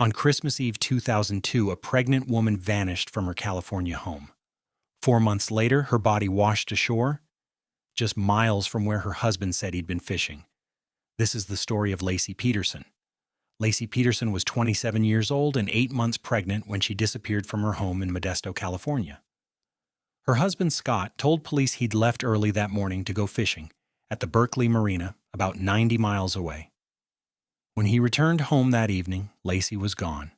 On Christmas Eve 2002, a pregnant woman vanished from her California home. 4 months later, her body washed ashore, just miles from where her husband said he'd been fishing. This is the story of Laci Peterson. Laci Peterson was 27 years old and 8 months pregnant when she disappeared from her home in Modesto, California. Her husband, Scott, told police he'd left early that morning to go fishing at the Berkeley Marina, about 90 miles away. When he returned home that evening, Laci was gone.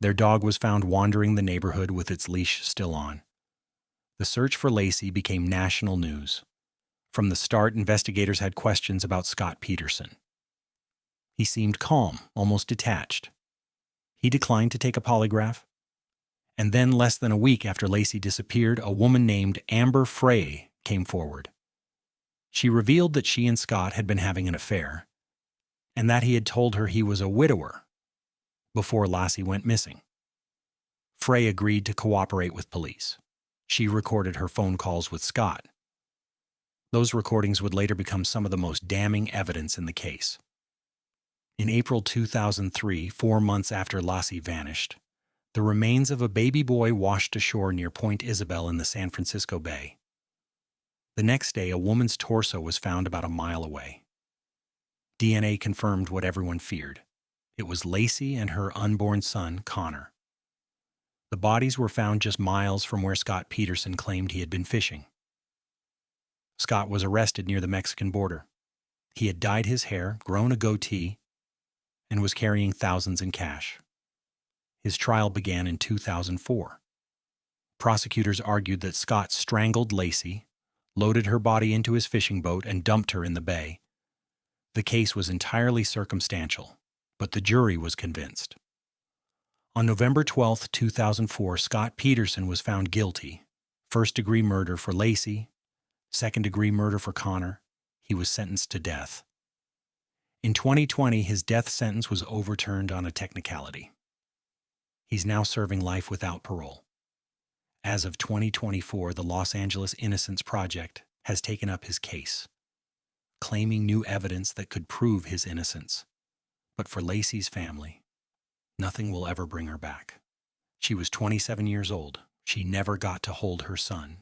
Their dog was found wandering the neighborhood with its leash still on. The search for Laci became national news. From the start, investigators had questions about Scott Peterson. He seemed calm, almost detached. He declined to take a polygraph. And then, less than a week after Laci disappeared, a woman named Amber Frey came forward. She revealed that she and Scott had been having an affair, and that he had told her he was a widower before Laci went missing. Frey agreed to cooperate with police. She recorded her phone calls with Scott. Those recordings would later become some of the most damning evidence in the case. In April 2003, 4 months after Laci vanished, the remains of a baby boy washed ashore near Point Isabel in the San Francisco Bay. The next day, a woman's torso was found about a mile away. DNA confirmed what everyone feared. It was Laci and her unborn son, Connor. The bodies were found just miles from where Scott Peterson claimed he had been fishing. Scott was arrested near the Mexican border. He had dyed his hair, grown a goatee, and was carrying thousands in cash. His trial began in 2004. Prosecutors argued that Scott strangled Laci, loaded her body into his fishing boat, and dumped her in the bay. The case was entirely circumstantial, but the jury was convinced. On November 12, 2004, Scott Peterson was found guilty. First-degree murder for Laci, second-degree murder for Connor. He was sentenced to death. In 2020, his death sentence was overturned on a technicality. He's now serving life without parole. As of 2024, the Los Angeles Innocence Project has taken up his case, claiming new evidence that could prove his innocence. But for Laci's family, nothing will ever bring her back. She was 27 years old. She never got to hold her son,